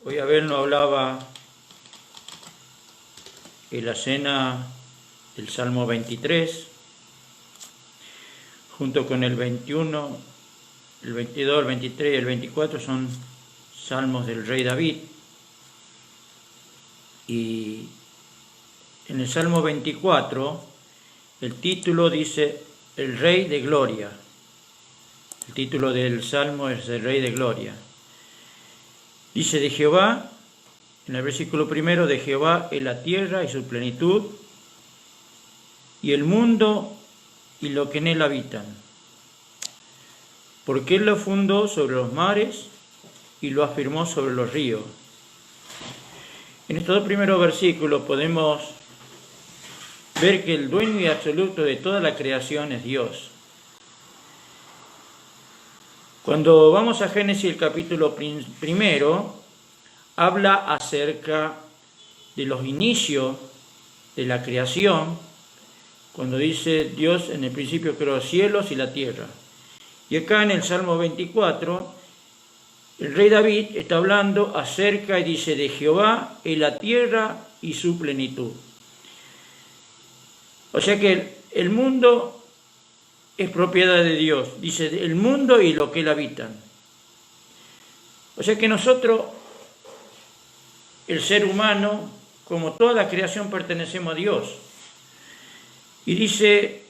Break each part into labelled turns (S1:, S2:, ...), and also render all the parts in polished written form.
S1: Hoy Abel nos hablaba en la cena del Salmo 23, junto con el 21, el 22, el 23 y el 24 son salmos del rey David. Y en el Salmo 24, el título dice el Rey de Gloria. El título del Salmo es el Rey de Gloria. Dice de Jehová, en el versículo primero, de Jehová es la tierra y su plenitud, y el mundo y lo que en él habitan. Porque él lo fundó sobre los mares y lo afirmó sobre los ríos. En estos dos primeros versículos podemos ver que el dueño y absoluto de toda la creación es Dios. Cuando vamos a Génesis, el capítulo primero, habla acerca de los inicios de la creación, cuando dice Dios en el principio creó los cielos y la tierra. Y acá en el Salmo 24, el rey David está hablando acerca y dice de Jehová es la tierra y su plenitud. O sea que el mundo es propiedad de Dios, dice el mundo y lo que él habitan. O sea que nosotros, el ser humano, como toda la creación, pertenecemos a Dios. Y dice,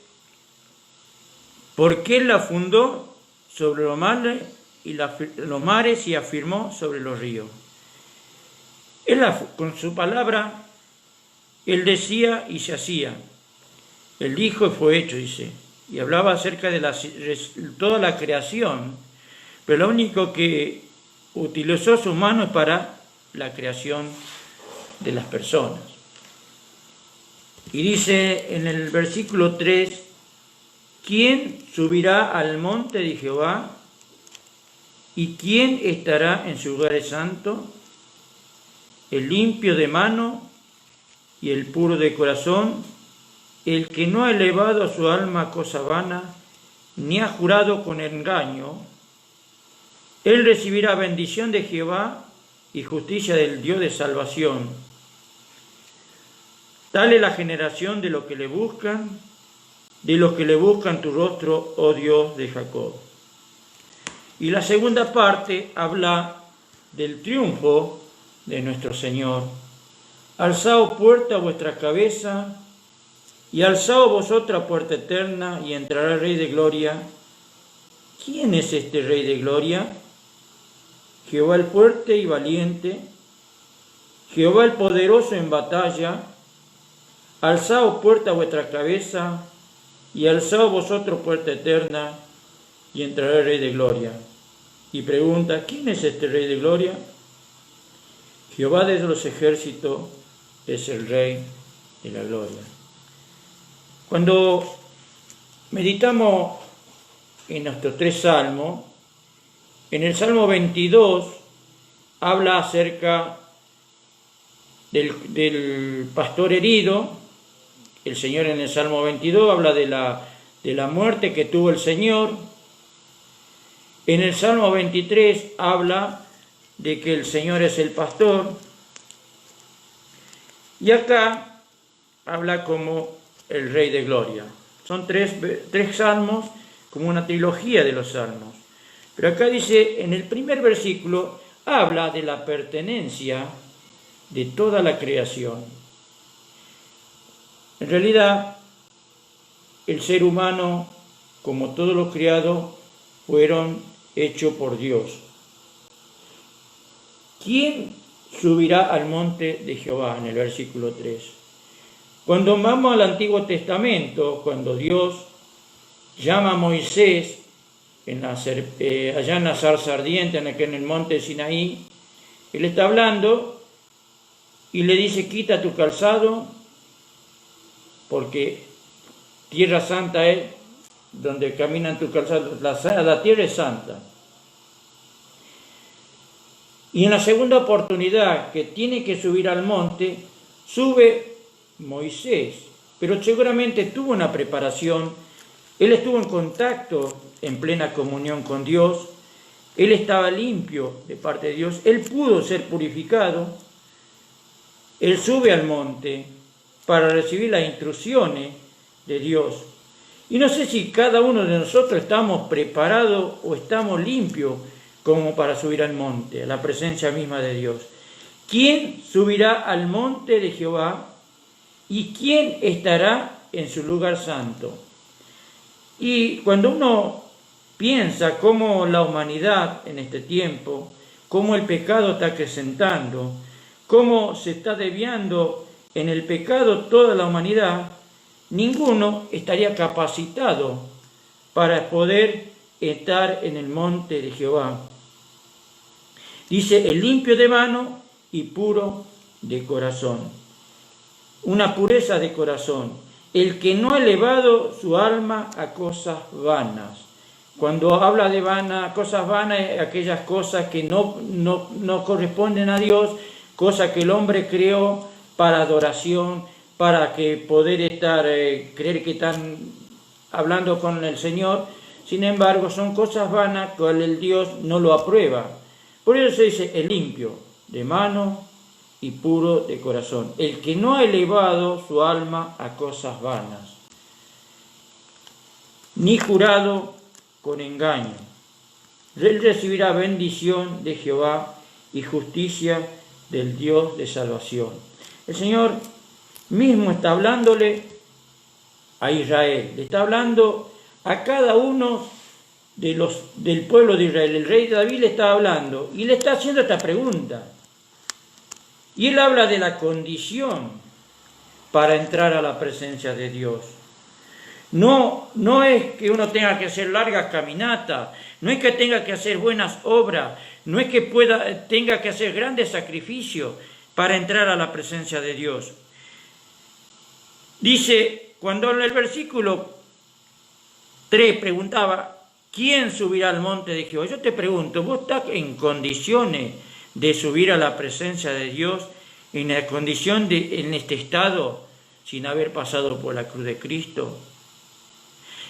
S1: porque él la fundó sobre los mares y afirmó sobre los ríos. Él, con su palabra, él decía y se hacía. Él dijo y fue hecho, dice. Y hablaba acerca de toda la creación, pero lo único que utilizó sus manos es para la creación de las personas. Y dice en el versículo 3, ¿quién subirá al monte de Jehová? ¿Y quién estará en su lugar santo? El limpio de mano y el puro de corazón, el que no ha elevado a su alma a cosa vana, ni ha jurado con engaño. Él recibirá bendición de Jehová y justicia del Dios de salvación. Tal es la generación de los que le buscan tu rostro, oh Dios de Jacob. Y la segunda parte habla del triunfo de nuestro Señor. Alzaos puerta vuestra cabeza, y alzaos vosotras puerta eterna, y entrará el Rey de Gloria. ¿Quién es este Rey de Gloria? Jehová el fuerte y valiente, Jehová el poderoso en batalla. Alzaos puerta vuestra cabeza, y alzaos vosotros puerta eterna, y entrará el Rey de Gloria. Y pregunta, ¿quién es este Rey de Gloria? Jehová de los ejércitos es el Rey de la Gloria. Cuando meditamos en nuestros tres salmos, en el Salmo 22 habla acerca del pastor herido. El Señor en el Salmo 22 habla de la muerte que tuvo el Señor. En el Salmo 23 habla de que el Señor es el pastor. Y acá habla como el Rey de Gloria. Son tres salmos, como una trilogía de los salmos. Pero acá dice, en el primer versículo, habla de la pertenencia de toda la creación. En realidad, el ser humano, como todos los criados, fueron hechos por Dios. ¿Quién subirá al monte de Jehová? En el versículo 3. Cuando vamos al Antiguo Testamento, cuando Dios llama a Moisés allá en la zarza ardiente, en el monte de Sinaí, él está hablando y le dice, quita tu calzado, porque tierra santa es donde caminan tus calzados, la tierra es santa. Y en la segunda oportunidad que tiene que subir al monte, sube Moisés, pero seguramente tuvo una preparación. Él estuvo en contacto, en plena comunión con Dios, Él estaba limpio de parte de Dios, él pudo ser purificado, él sube al monte para recibir las instrucciones de Dios. Y no sé si cada uno de nosotros estamos preparados o estamos limpios como para subir al monte, a la presencia misma de Dios. ¿Quién subirá al monte de Jehová y quién estará en su lugar santo? Y cuando uno piensa cómo la humanidad en este tiempo, cómo el pecado está acrecentando, cómo se está desviando en el pecado toda la humanidad, ninguno estaría capacitado para poder estar en el monte de Jehová. Dice, el limpio de mano y puro de corazón. Una pureza de corazón. El que no ha elevado su alma a cosas vanas. Cuando habla de cosas vanas, aquellas cosas que no corresponden a Dios, cosas que el hombre creó para adoración, para que poder estar, creer que están hablando con el Señor. Sin embargo, son cosas vanas que el Dios no lo aprueba. Por eso se dice el limpio de mano y puro de corazón. El que no ha elevado su alma a cosas vanas, ni jurado con engaño. Él recibirá bendición de Jehová y justicia del Dios de salvación. El Señor mismo está hablándole a Israel, le está hablando a cada uno del pueblo de Israel. El rey David le está hablando y le está haciendo esta pregunta. Y él habla de la condición para entrar a la presencia de Dios. No es que uno tenga que hacer largas caminatas, no es que tenga que hacer buenas obras, no es que tenga que hacer grandes sacrificios para entrar a la presencia de Dios. Dice, cuando en el versículo 3 preguntaba, ¿quién subirá al monte de Jehová? Yo te pregunto, ¿vos estás en condiciones de subir a la presencia de Dios en la condición en este estado sin haber pasado por la cruz de Cristo?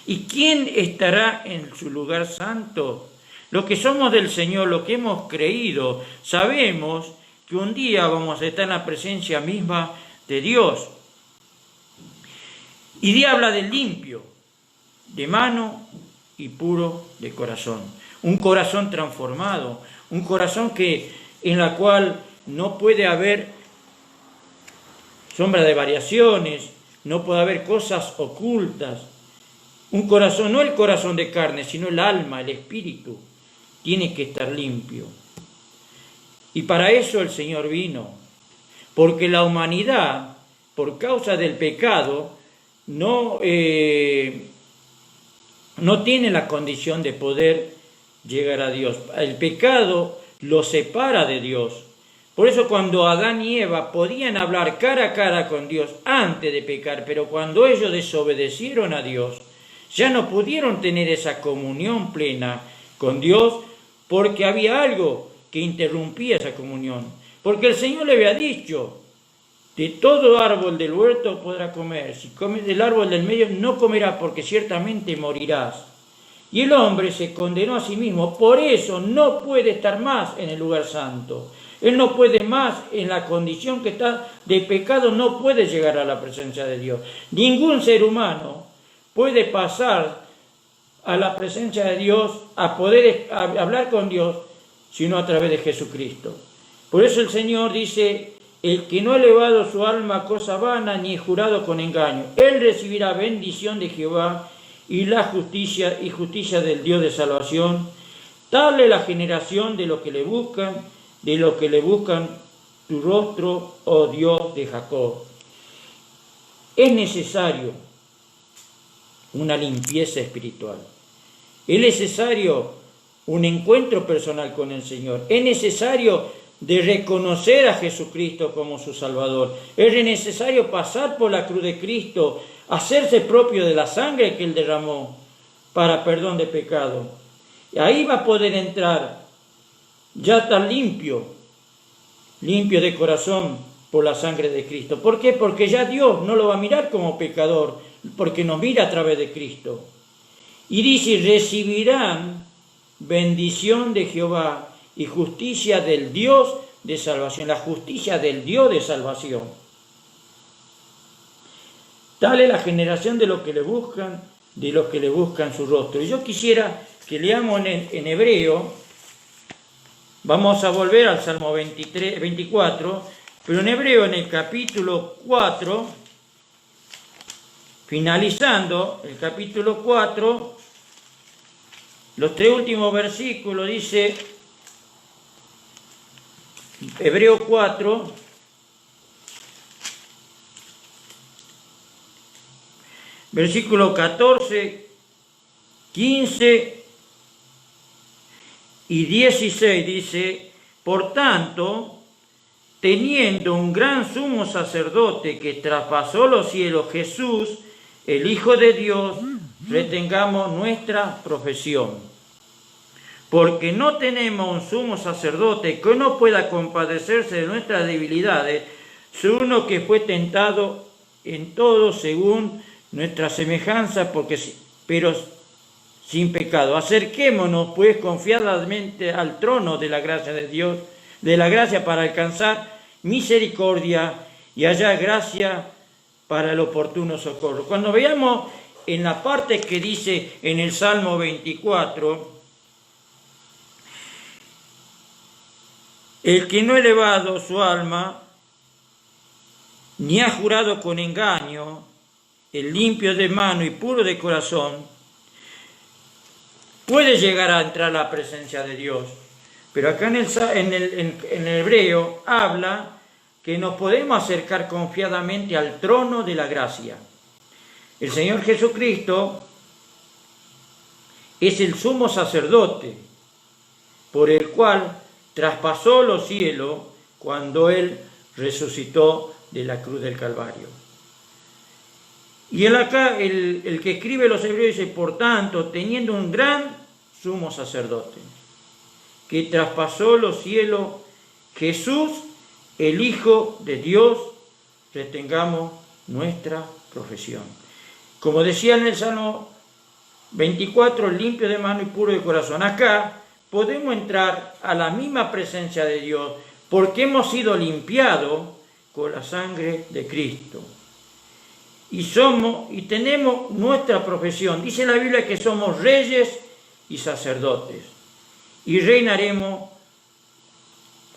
S1: ¿Y quién estará en su lugar santo? Los que somos del Señor, los que hemos creído, sabemos que un día vamos a estar en la presencia misma de Dios. Y Dios habla del limpio, de mano y puro de corazón. Un corazón transformado, un corazón en la cual no puede haber sombra de variaciones, no puede haber cosas ocultas. Un corazón, no el corazón de carne, sino el alma, el espíritu, tiene que estar limpio. Y para eso el Señor vino, porque la humanidad, por causa del pecado, no tiene la condición de poder llegar a Dios. El pecado lo separa de Dios. Por eso cuando Adán y Eva podían hablar cara a cara con Dios antes de pecar, pero cuando ellos desobedecieron a Dios, ya no pudieron tener esa comunión plena con Dios porque había algo que interrumpía esa comunión. Porque el Señor le había dicho, de todo árbol del huerto podrás comer, si comes del árbol del medio no comerás porque ciertamente morirás. Y el hombre se condenó a sí mismo, por eso no puede estar más en el lugar santo. Él no puede más, en la condición que está de pecado, no puede llegar a la presencia de Dios. Ningún ser humano puede pasar a la presencia de Dios, a poder hablar con Dios, sino a través de Jesucristo. Por eso el Señor dice, el que no ha elevado su alma a cosa vana, ni jurado con engaño, él recibirá bendición de Jehová y la justicia del Dios de salvación. Tal es la generación de los que le buscan, tu rostro, oh Dios de Jacob. Es necesario una limpieza espiritual. Es necesario un encuentro personal con el Señor. Es necesario de reconocer a Jesucristo como su Salvador. Es necesario pasar por la cruz de Cristo, hacerse propio de la sangre que Él derramó para perdón de pecado. Y ahí va a poder entrar, ya está limpio de corazón por la sangre de Cristo. ¿Por qué? Porque ya Dios no lo va a mirar como pecador, porque nos mira a través de Cristo. Y dice, recibirán bendición de Jehová y justicia del Dios de salvación. La justicia del Dios de salvación. Tal es la generación de los que le buscan, su rostro. Y yo quisiera que leamos en hebreo, vamos a volver al Salmo 24, pero en hebreo en el capítulo 4, finalizando el capítulo 4, los 3 últimos versículos, dice Hebreo 4, versículo 14, 15 y 16, dice: por tanto, teniendo un gran sumo sacerdote que traspasó los cielos, Jesús, el Hijo de Dios, retengamos nuestra profesión. Porque no tenemos un sumo sacerdote que no pueda compadecerse de nuestras debilidades, sino uno que fue tentado en todo según nuestra semejanza, pero sin pecado. Acerquémonos pues confiadamente al trono de la gracia de Dios, de la gracia, para alcanzar misericordia y hallar gracia para el oportuno socorro. Cuando veamos en la parte que dice en el Salmo 24, el que no ha elevado su alma, ni ha jurado con engaño, el limpio de mano y puro de corazón, puede llegar a entrar a la presencia de Dios. Pero acá en el hebreo habla que nos podemos acercar confiadamente al trono de la gracia. El Señor Jesucristo es el sumo sacerdote por el cual traspasó los cielos cuando Él resucitó de la cruz del Calvario. Y él acá, el que escribe los hebreos dice: por tanto, teniendo un gran sumo sacerdote que traspasó los cielos, Jesús, el Hijo de Dios, retengamos nuestra profesión. Como decía en el Salmo 24, limpio de mano y puro de corazón. Acá podemos entrar a la misma presencia de Dios porque hemos sido limpiados con la sangre de Cristo. Y tenemos nuestra profesión. Dice la Biblia que somos reyes y sacerdotes. Y reinaremos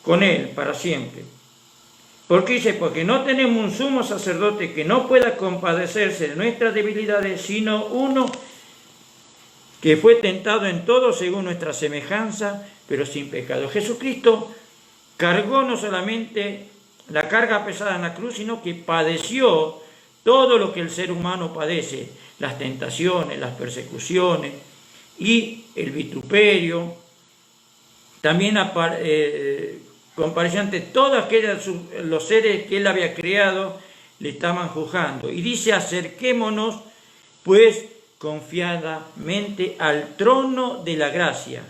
S1: con Él para siempre. ¿Por qué dice? Porque no tenemos un sumo sacerdote que no pueda compadecerse de nuestras debilidades, sino uno que fue tentado en todo según nuestra semejanza, pero sin pecado. Jesucristo cargó no solamente la carga pesada en la cruz, sino que padeció todo lo que el ser humano padece, las tentaciones, las persecuciones y el vituperio. También compareció ante todos los seres que Él había creado, le estaban juzgando. Y dice: acerquémonos pues confiadamente al trono de la gracia,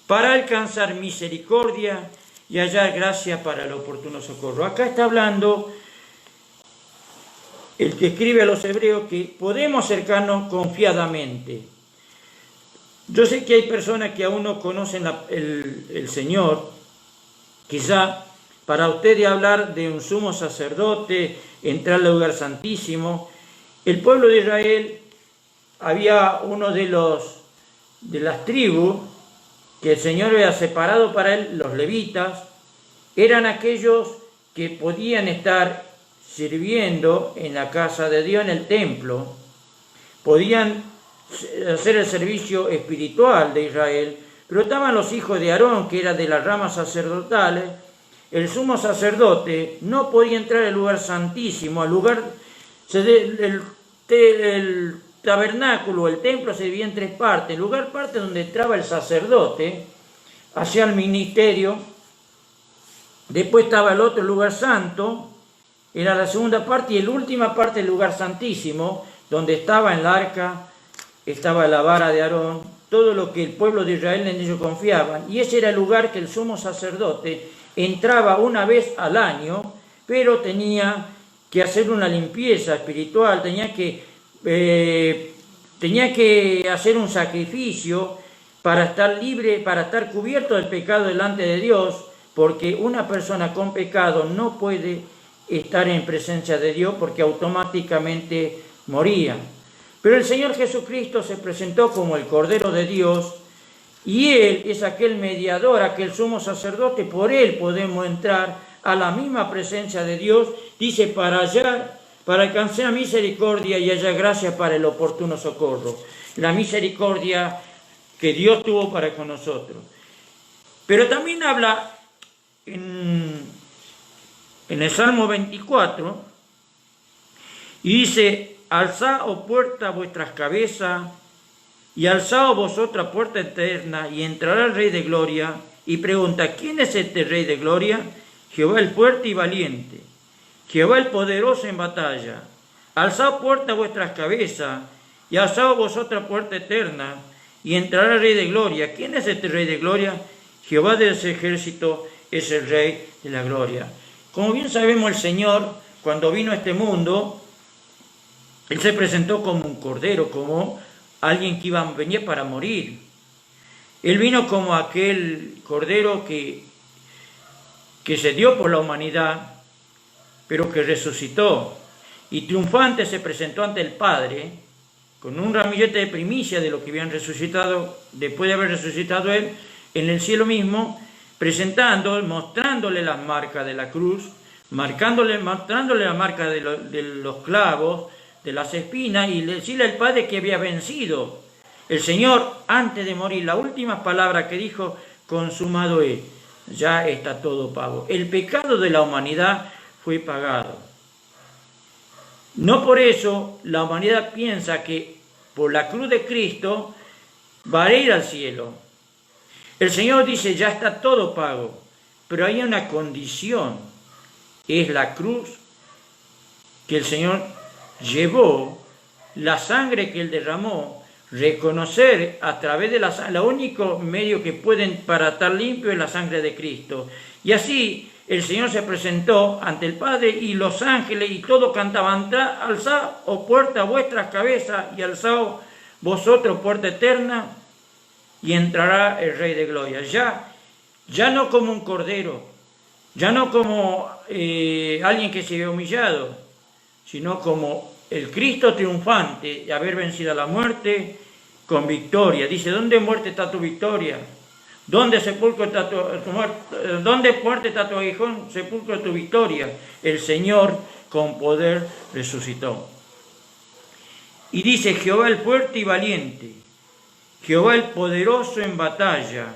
S1: para alcanzar misericordia y hallar gracia para el oportuno socorro. Acá está hablando el que escribe a los hebreos que podemos acercarnos confiadamente. Yo sé que hay personas que aún no conocen el Señor. Quizá para ustedes hablar de un sumo sacerdote, entrar al lugar santísimo, el pueblo de Israel, había uno de las tribus que el Señor había separado para él, los levitas, eran aquellos que podían estar sirviendo en la casa de Dios, en el templo, podían hacer el servicio espiritual de Israel, pero estaban los hijos de Aarón, que eran de las ramas sacerdotales. El sumo sacerdote no podía entrar al lugar santísimo, al lugar, el tabernáculo, el templo se dividía en 3 partes. El lugar parte donde entraba el sacerdote, hacia el ministerio. Después estaba el otro lugar santo, era la segunda parte, y la última parte, el lugar santísimo, donde estaba en el arca, estaba la vara de Aarón, todo lo que el pueblo de Israel en ellos confiaban. Y ese era el lugar que el sumo sacerdote entraba una vez al año, pero tenía que hacer una limpieza espiritual, tenía que hacer un sacrificio para estar libre, para estar cubierto del pecado delante de Dios, porque una persona con pecado no puede estar en presencia de Dios porque automáticamente moría. Pero el Señor Jesucristo se presentó como el Cordero de Dios y Él es aquel mediador, aquel sumo sacerdote. Por Él podemos entrar a la misma presencia de Dios, dice, para alcanzar misericordia y hallar gracia para el oportuno socorro. La misericordia que Dios tuvo para con nosotros. Pero también habla en el Salmo 24 y dice: alzad, oh puerta, vuestras cabezas, y alzaos vosotras puerta eterna, y entrará el Rey de Gloria. Y pregunta: ¿quién es este Rey de Gloria? Jehová el fuerte y valiente, Jehová el poderoso en batalla. Alzad puerta vuestras cabezas, y alzaos vosotras puerta eterna, y entrará el Rey de Gloria. ¿Quién es este Rey de Gloria? Jehová de los ejércitos es el Rey de la Gloria. Como bien sabemos, el Señor, cuando vino a este mundo, Él se presentó como un cordero, como alguien que iba a venir para morir. Él vino como aquel cordero que se dio por la humanidad, pero que resucitó. Y triunfante se presentó ante el Padre, con un ramillete de primicia de lo que habían resucitado, después de haber resucitado Él, en el cielo mismo, mostrándole las marcas de la cruz, mostrándole la marca de los clavos, de las espinas, y decirle al Padre que había vencido. El Señor, antes de morir, la última palabra que dijo: consumado es, ya está todo pago. El pecado de la humanidad fue pagado. No por eso la humanidad piensa que por la cruz de Cristo va a ir al cielo. El Señor dice: ya está todo pago, pero hay una condición, es la cruz que el Señor llevó, la sangre que Él derramó, reconocer a través de la sangre, el único medio que pueden para estar limpio es la sangre de Cristo. Y así el Señor se presentó ante el Padre, y los ángeles y todos cantaban: alzad, oh puerta, vuestras cabezas, y alzad vosotros puerta eterna, y entrará el Rey de Gloria. Ya no como un cordero, ya no como alguien que se ve humillado, sino como el Cristo triunfante de haber vencido a la muerte con victoria. Dice: ¿dónde muerte está tu victoria? ¿Dónde sepulcro está tu muerte? ¿Dónde muerte está tu aguijón? Sepulcro tu victoria. El Señor con poder resucitó. Y dice: Jehová el fuerte y valiente, Jehová el poderoso en batalla.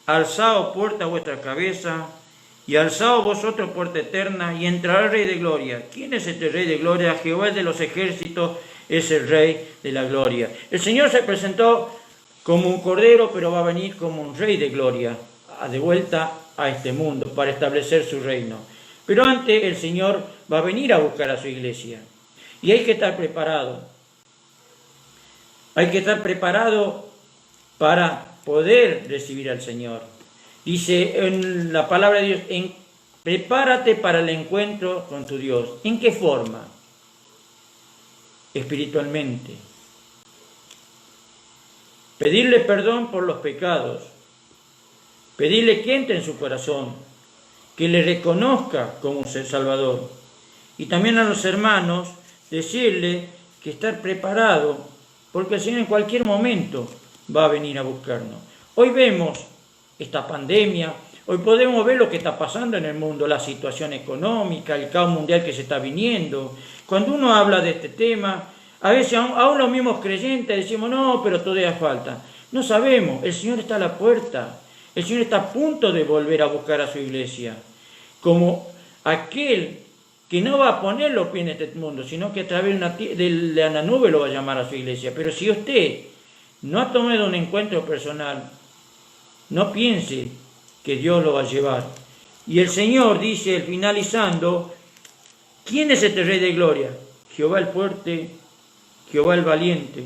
S1: Alzaos puerta vuestra cabeza, y alzaos vosotros puerta eterna, y entrará el Rey de Gloria. ¿Quién es este Rey de Gloria? Jehová de los ejércitos es el Rey de la Gloria. El Señor se presentó como un cordero, pero va a venir como un Rey de Gloria, de vuelta a este mundo, para establecer su reino. Pero antes el Señor va a venir a buscar a su iglesia. Y hay que estar preparado. Hay que estar preparado para poder recibir al Señor. Dice en la palabra de Dios: prepárate para el encuentro con tu Dios. ¿En qué forma? Espiritualmente. Pedirle perdón por los pecados. Pedirle que entre en su corazón, que le reconozca como su Salvador. Y también a los hermanos decirle que estar preparado, porque el Señor en cualquier momento va a venir a buscarnos. Hoy vemos esta pandemia, hoy podemos ver lo que está pasando en el mundo, la situación económica, el caos mundial que se está viniendo. Cuando uno habla de este tema, a veces aún los mismos creyentes decimos: no, pero todavía falta. No sabemos, el Señor está a la puerta, el Señor está a punto de volver a buscar a su iglesia, como aquel que no va a poner los pies en este mundo, sino que a través de una nube lo va a llamar a su iglesia. Pero si usted no ha tomado un encuentro personal, no piense que Dios lo va a llevar. Y el Señor dice, finalizando: ¿quién es este Rey de Gloria? Jehová el fuerte, Jehová el valiente,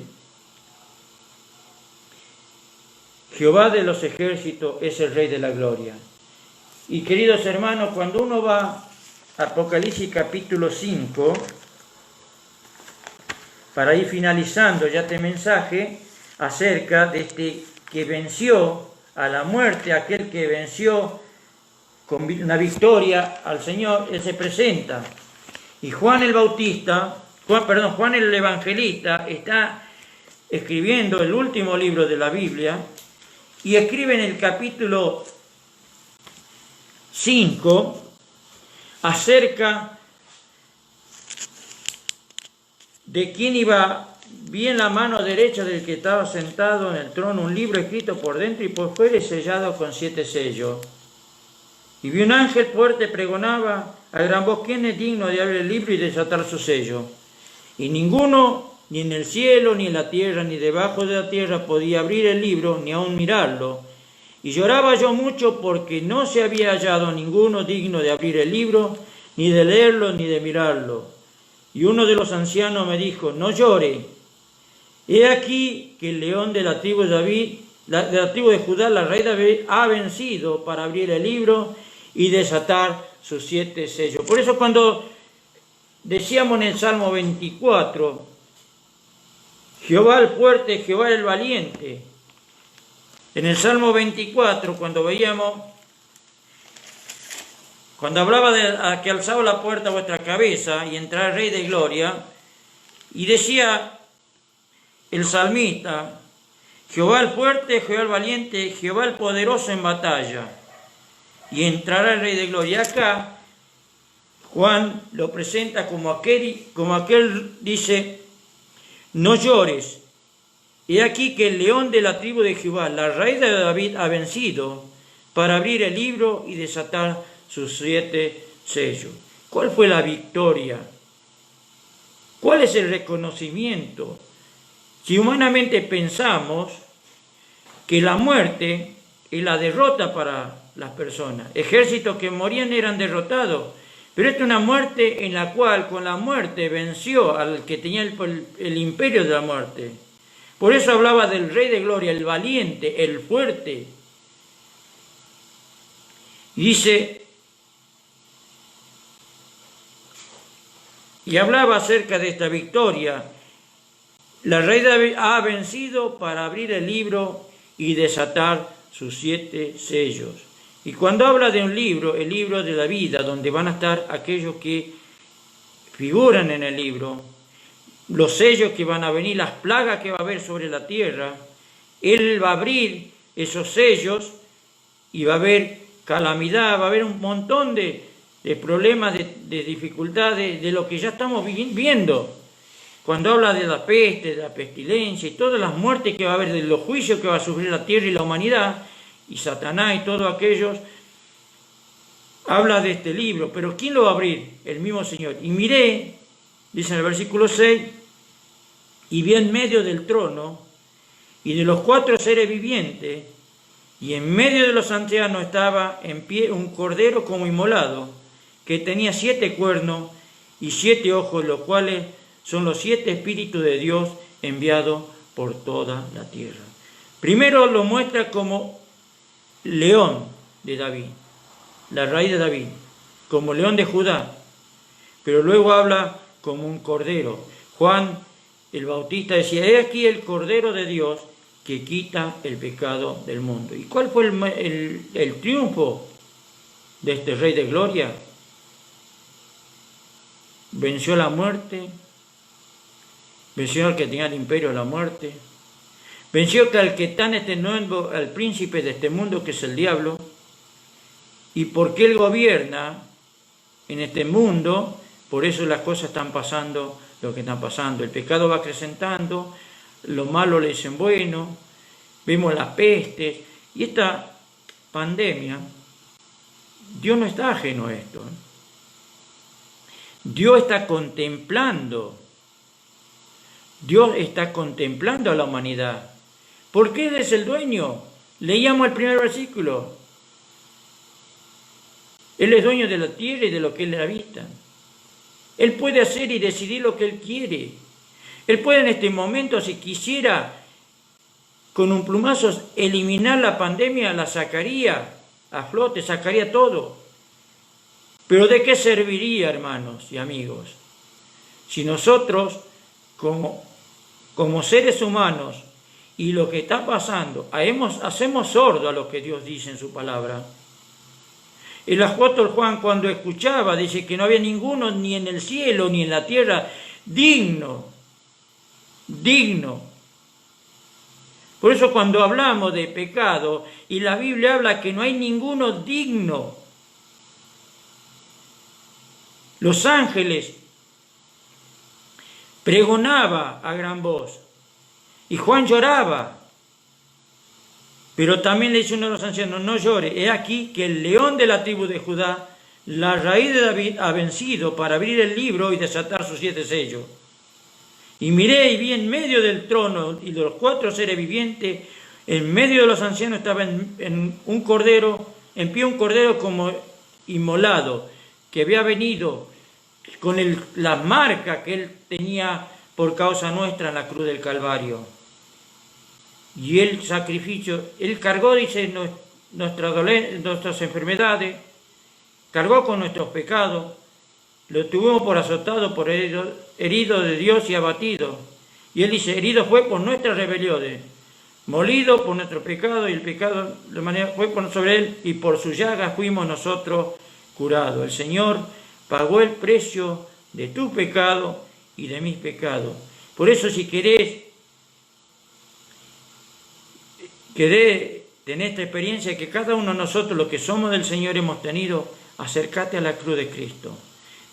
S1: Jehová de los ejércitos es el Rey de la Gloria. Y queridos hermanos, cuando uno va a Apocalipsis capítulo 5, para ir finalizando ya este mensaje acerca de este que venció a la muerte, aquel que venció con una victoria al Señor, Él se presenta. Y Juan el Evangelista está escribiendo el último libro de la Biblia y escribe en el capítulo 5 acerca de quién iba bien la mano derecha del que estaba sentado en el trono, un libro escrito por dentro y por fuera y sellado con 7 sellos. Y vi un ángel fuerte pregonaba a gran voz: ¿quién es digno de abrir el libro y desatar su sello? Y ninguno, ni en el cielo, ni en la tierra, ni debajo de la tierra, podía abrir el libro, ni aun mirarlo. Y lloraba yo mucho porque no se había hallado ninguno digno de abrir el libro, ni de leerlo, ni de mirarlo. Y uno de los ancianos me dijo: no llore. He aquí que el león de la tribu de David, de la tribu de Judá, la rey David, ha vencido para abrir el libro y desatar sus 7 sellos. Por eso cuando decíamos en el Salmo 24, Jehová el fuerte, Jehová el valiente. En el Salmo 24, cuando hablaba de que alzaba la puerta a vuestra cabeza y entrará el Rey de Gloria, y decía el salmista: Jehová el fuerte, Jehová el valiente, Jehová el poderoso en batalla, y entrará el Rey de Gloria. Acá Juan lo presenta como aquel dice: no llores. He aquí que el león de la tribu de Jehová, la raíz de David, ha vencido para abrir el libro y desatar sus 7 sellos. ¿Cuál fue la victoria? ¿Cuál es el reconocimiento? Si humanamente pensamos que la muerte es la derrota para las personas, ejércitos que morían eran derrotados, pero esta es una muerte en la cual con la muerte venció al que tenía el imperio de la muerte. Por eso hablaba del Rey de Gloria, el valiente, el fuerte. Y dice, y hablaba acerca de esta victoria. La Rey David ha vencido para abrir el libro y desatar sus 7 sellos. Y cuando habla de un libro, el libro de la vida, donde van a estar aquellos que figuran en el libro, los sellos que van a venir, las plagas que va a haber sobre la tierra, Él va a abrir esos sellos y va a haber calamidad, va a haber un montón de problemas, de dificultades, de lo que ya estamos viendo. Cuando habla de la peste, de la pestilencia y todas las muertes que va a haber, de los juicios que va a sufrir la tierra y la humanidad, y Satanás y todos aquellos, habla de este libro. Pero ¿quién lo va a abrir? El mismo Señor. Y miré, dice en el versículo 6, y vi en medio del trono y de los 4 seres vivientes, y en medio de los ancianos estaba en pie un cordero como inmolado, que tenía 7 cuernos y 7 ojos, los cuales son los 7 espíritus de Dios enviados por toda la tierra. Primero lo muestra como león de David, la raíz de David, como león de Judá, pero luego habla como un cordero. Juan el Bautista decía: he aquí el Cordero de Dios que quita el pecado del mundo. ¿Y cuál fue el triunfo de este Rey de Gloria? Venció la muerte, venció al que tenía el imperio de la muerte, venció al que está en este mundo, al príncipe de este mundo, que es el diablo. Y porque él gobierna en este mundo, por eso las cosas están pasando lo que están pasando. El pecado va acrecentando, lo malo le dicen bueno, vemos las pestes. Y esta pandemia, Dios no está ajeno a esto. Dios está contemplando a la humanidad. Porque Él es el dueño. Leíamos el primer versículo. Él es dueño de la tierra y de lo que Él habita. Él puede hacer y decidir lo que Él quiere. Él puede en este momento, si quisiera, con un plumazo eliminar la pandemia, la sacaría a flote, sacaría todo. Pero ¿de qué serviría, hermanos y amigos? Si nosotros, como seres humanos, y lo que está pasando, hacemos sordo a lo que Dios dice en su palabra. El apóstol Juan, cuando escuchaba, dice que no había ninguno ni en el cielo ni en la tierra digno. Por eso cuando hablamos de pecado, y la Biblia habla que no hay ninguno digno. Los ángeles pregonaba a gran voz, y Juan lloraba. Pero también le dice uno de los ancianos, no llore, he aquí que el león de la tribu de Judá, la raíz de David, ha vencido para abrir el libro y desatar sus 7 sellos. Y miré y vi en medio del trono y de los 4 seres vivientes, en medio de los ancianos estaba en pie un cordero como inmolado, que había venido con la marca que él tenía por causa nuestra en la cruz del Calvario. Y el sacrificio, él cargó, dice, nuestras enfermedades, cargó con nuestros pecados, lo tuvimos por azotado, por herido de Dios y abatido. Y él dice, herido fue por nuestras rebeliones, molido por nuestro pecado, y el pecado de manera fue sobre él, y por su llaga fuimos nosotros curados. El Señor pagó el precio de tu pecado y de mis pecados. Por eso, si querés tener esta experiencia que cada uno de nosotros, los que somos del Señor, hemos tenido, acércate a la cruz de Cristo.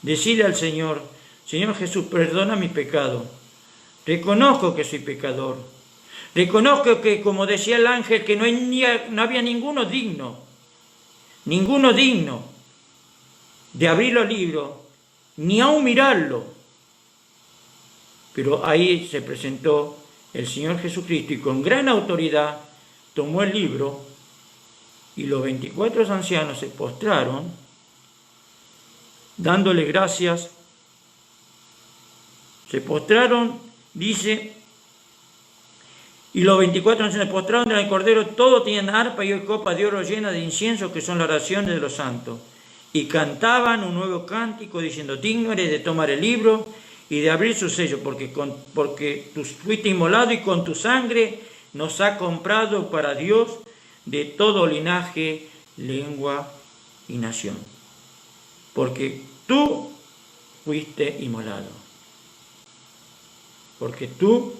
S1: Decirle al Señor, Señor Jesús, perdona mi pecado. Reconozco que soy pecador. Reconozco que, como decía el ángel, que no había ninguno digno de abrir los libros, ni aún mirarlo. Pero ahí se presentó el Señor Jesucristo y con gran autoridad tomó el libro, y los 24 ancianos se postraron, dándole gracias. Se postraron, dice, y los 24 ancianos se postraron delante del Cordero, todos tenían arpa y copa de oro llena de incienso, que son las oraciones de los santos, y cantaban un nuevo cántico, diciendo, digno eres de tomar el libro y de abrir su sello, porque tú fuiste inmolado y con tu sangre nos ha comprado para Dios de todo linaje, lengua y nación. Porque tú fuiste inmolado. Porque tú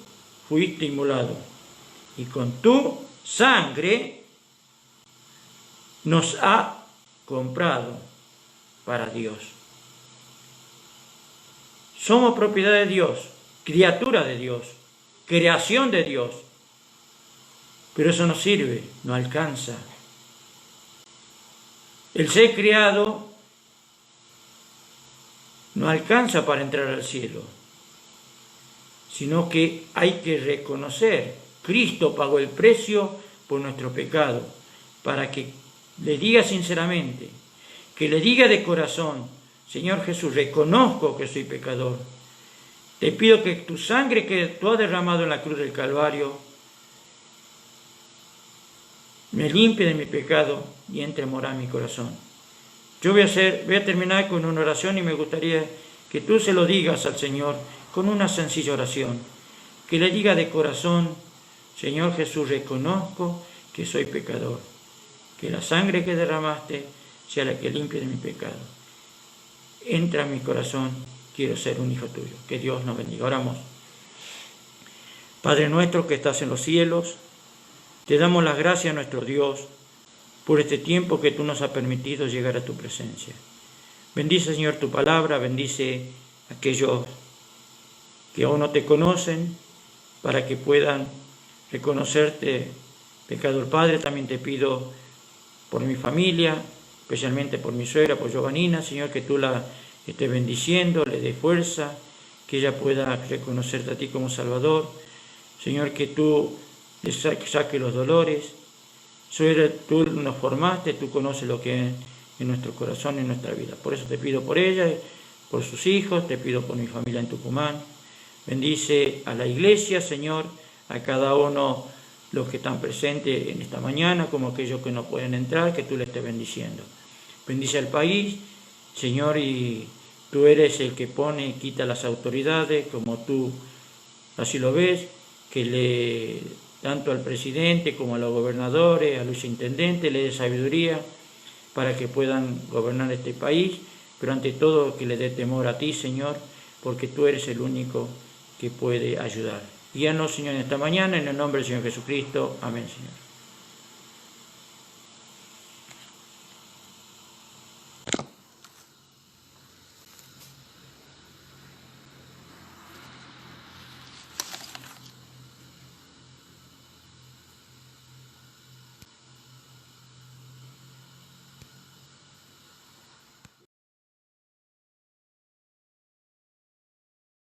S1: fuiste inmolado. Y con tu sangre nos ha comprado para Dios. Somos propiedad de Dios, criatura de Dios, creación de Dios. Pero eso no sirve, no alcanza. El ser creado no alcanza para entrar al cielo, sino que hay que reconocer, Cristo pagó el precio por nuestro pecado, para que le diga sinceramente, que le diga de corazón, Señor Jesús, reconozco que soy pecador. Te pido que tu sangre que tú has derramado en la cruz del Calvario me limpie de mi pecado y entre a morar en mi corazón. Yo voy a terminar con una oración y me gustaría que tú se lo digas al Señor con una sencilla oración. Que le diga de corazón, Señor Jesús, reconozco que soy pecador. Que la sangre que derramaste sea la que limpie de mi pecado. Entra en mi corazón, quiero ser un hijo tuyo. Que Dios nos bendiga. Oramos. Padre nuestro que estás en los cielos, te damos las gracias a nuestro Dios por este tiempo que tú nos has permitido llegar a tu presencia. Bendice, Señor, tu palabra, bendice a aquellos que aún no te conocen, para que puedan reconocerte, pecador. Padre, también te pido por mi familia, especialmente por mi suegra, por Giovanina, Señor, que tú la estés bendiciendo, le dé fuerza, que ella pueda reconocerte a ti como Salvador. Señor, que tú le saques los dolores. Señor, tú nos formaste, tú conoces lo que es en nuestro corazón y en nuestra vida. Por eso te pido por ella, por sus hijos, te pido por mi familia en Tucumán. Bendice a la iglesia, Señor, a cada uno los que están presentes en esta mañana, como aquellos que no pueden entrar, que tú le estés bendiciendo. Bendice al país, Señor, y tú eres el que pone y quita las autoridades, como tú así lo ves, que le tanto al presidente como a los gobernadores, a los intendentes, le dé sabiduría para que puedan gobernar este país, pero ante todo que le dé temor a ti, Señor, porque tú eres el único que puede ayudar. Guíanos, Señor, en esta mañana, en el nombre del Señor Jesucristo. Amén, Señor.